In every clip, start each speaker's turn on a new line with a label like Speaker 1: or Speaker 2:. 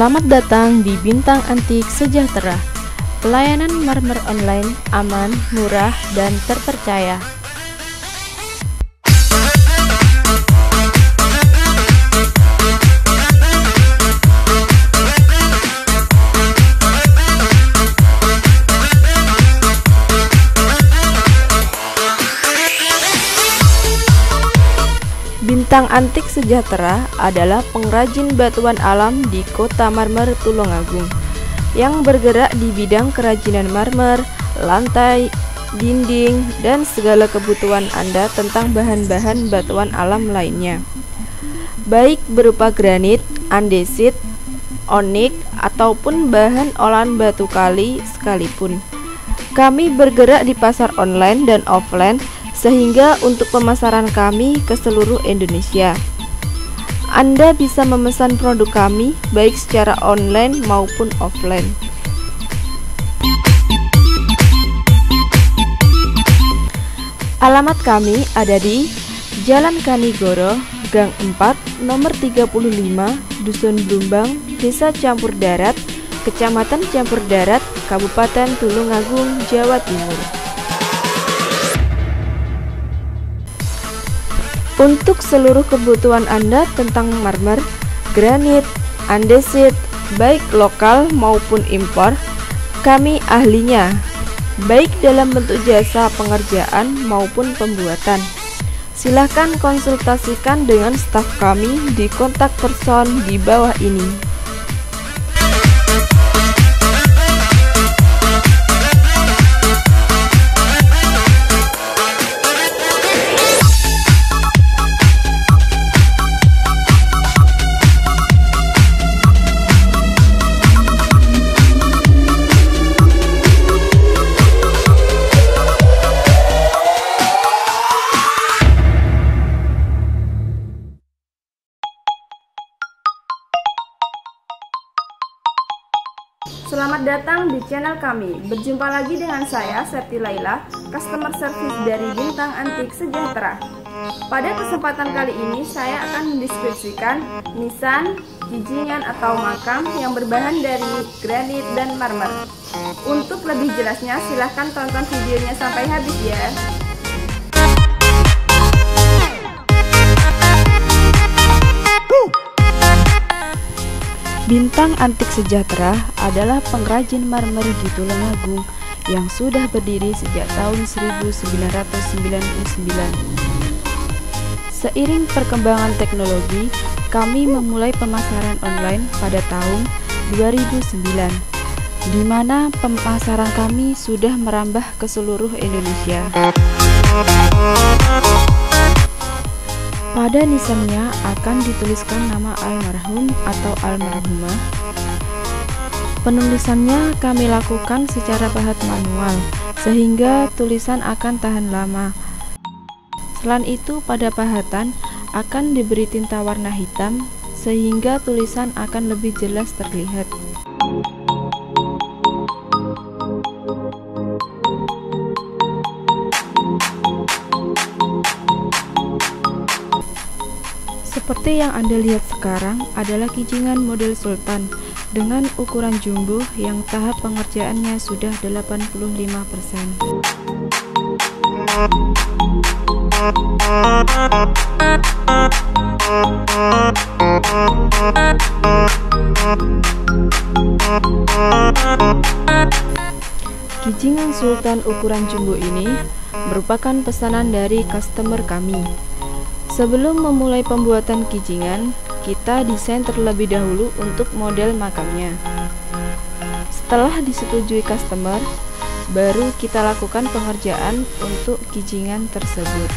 Speaker 1: Selamat datang di Bintang Antik Sejahtera. Pelayanan marmer online aman, murah, dan terpercaya. Bintang Antik Sejahtera adalah pengrajin batuan alam di Kota Marmer Tulungagung yang bergerak di bidang kerajinan marmer, lantai, dinding, dan segala kebutuhan Anda tentang bahan-bahan batuan alam lainnya, baik berupa granit, andesit, onik, ataupun bahan olahan batu kali sekalipun. Kami bergerak di pasar online dan offline, sehingga untuk pemasaran kami ke seluruh Indonesia. Anda bisa memesan produk kami baik secara online maupun offline. Alamat kami ada di Jalan Kanigoro, Gang 4, nomor 35, Dusun Blumbang, Desa Campur Darat, Kecamatan Campur Darat, Kabupaten Tulungagung, Jawa Timur. Untuk seluruh kebutuhan Anda tentang marmer, granit, andesit, baik lokal maupun impor, kami ahlinya, baik dalam bentuk jasa pengerjaan maupun pembuatan. Silahkan konsultasikan dengan staf kami di kontak person di bawah ini. Selamat datang di channel kami. Berjumpa lagi dengan saya, Septi Laila, customer service dari Bintang Antik Sejahtera. Pada kesempatan kali ini, saya akan mendeskripsikan nisan, kijingan atau makam yang berbahan dari granit dan marmer. Untuk lebih jelasnya, silahkan tonton videonya sampai habis ya. Bintang Antik Sejahtera adalah pengrajin marmer di Tulungagung yang sudah berdiri sejak tahun 1999. Seiring perkembangan teknologi, kami memulai pemasaran online pada tahun 2009, di mana pemasaran kami sudah merambah ke seluruh Indonesia. Pada nisannya akan dituliskan nama almarhum atau almarhumah. Penulisannya kami lakukan secara pahat manual, sehingga tulisan akan tahan lama. Selain itu, pada pahatan akan diberi tinta warna hitam, sehingga tulisan akan lebih jelas terlihat. Seperti yang Anda lihat sekarang adalah kijingan model sultan dengan ukuran jumbo yang tahap pengerjaannya sudah 85%. Kijingan sultan ukuran jumbo ini merupakan pesanan dari customer kami. Sebelum memulai pembuatan kijingan, kita desain terlebih dahulu untuk model makamnya. Setelah disetujui customer, baru kita lakukan pengerjaan untuk kijingan tersebut.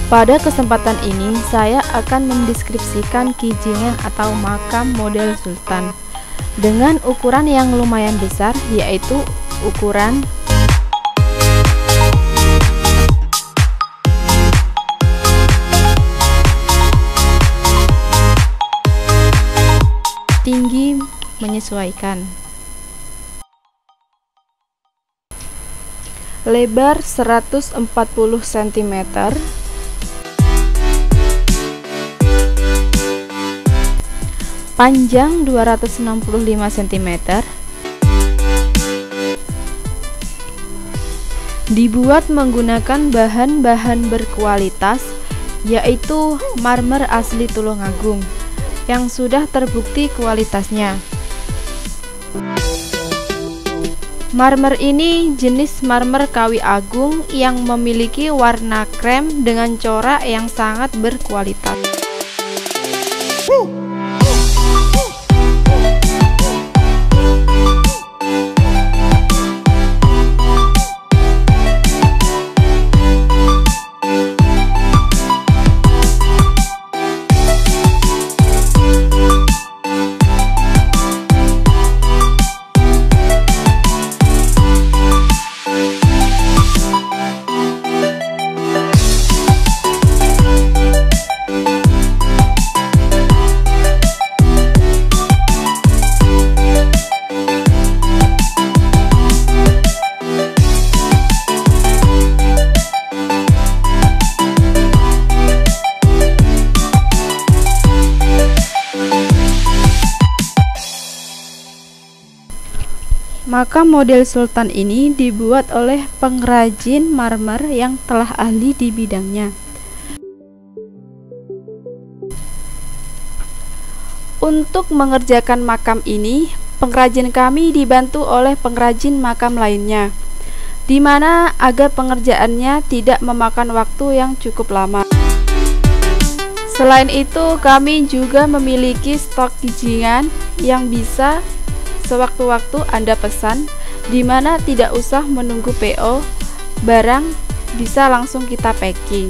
Speaker 1: Pada kesempatan ini saya akan mendeskripsikan kijingan atau makam model sultan dengan ukuran yang lumayan besar, yaitu ukuran tinggi menyesuaikan, lebar 140 cm, panjang 265 cm, dibuat menggunakan bahan-bahan berkualitas, yaitu marmer asli Tulungagung yang sudah terbukti kualitasnya. Marmer ini jenis marmer Kawi Agung yang memiliki warna krem dengan corak yang sangat berkualitas. Makam model sultan ini dibuat oleh pengrajin marmer yang telah ahli di bidangnya. Untuk mengerjakan makam ini, pengrajin kami dibantu oleh pengrajin makam lainnya, di mana agar pengerjaannya tidak memakan waktu yang cukup lama. Selain itu, kami juga memiliki stok kijingan yang bisa sewaktu-waktu Anda pesan, di mana tidak usah menunggu PO, barang bisa langsung kita packing.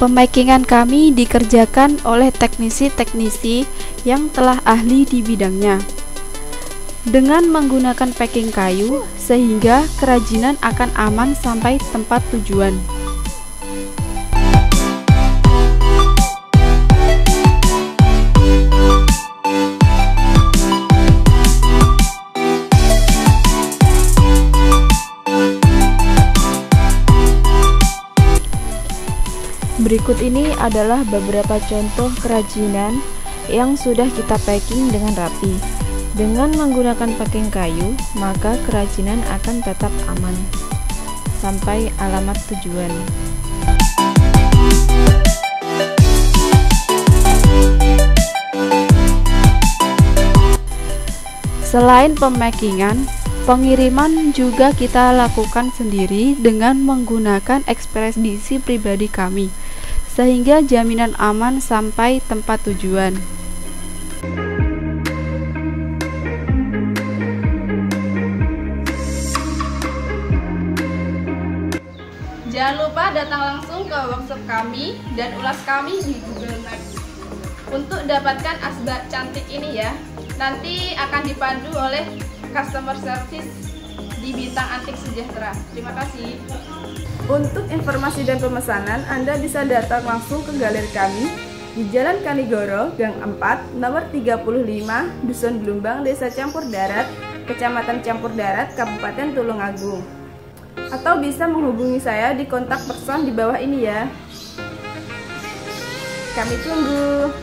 Speaker 1: Pemakingan kami dikerjakan oleh teknisi-teknisi yang telah ahli di bidangnya, dengan menggunakan packing kayu sehingga kerajinan akan aman sampai tempat tujuan. Berikut ini adalah beberapa contoh kerajinan yang sudah kita packing dengan rapi. Dengan menggunakan packing kayu, maka kerajinan akan tetap aman sampai alamat tujuan. Selain pemakingan, pengiriman juga kita lakukan sendiri dengan menggunakan ekspedisi pribadi kami, sehingga jaminan aman sampai tempat tujuan. Jangan lupa datang langsung ke workshop kami dan ulas kami di Google Maps untuk dapatkan asbak cantik ini ya. Nanti akan dipandu oleh customer service di Bintang Antik Sejahtera. Terima kasih. Untuk informasi dan pemesanan, Anda bisa datang langsung ke galeri kami di Jalan Kanigoro, Gang 4, nomor 35, Dusun Blumbang, Desa Campur Darat, Kecamatan Campur Darat, Kabupaten Tulungagung. Atau bisa menghubungi saya di kontak person di bawah ini ya. Kami tunggu.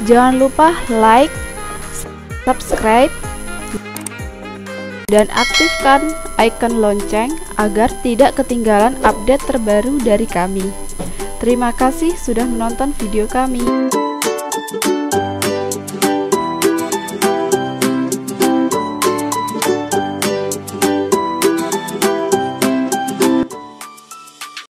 Speaker 1: Jangan lupa like, subscribe, dan aktifkan icon lonceng agar tidak ketinggalan update terbaru dari kami. Terima kasih sudah menonton video kami.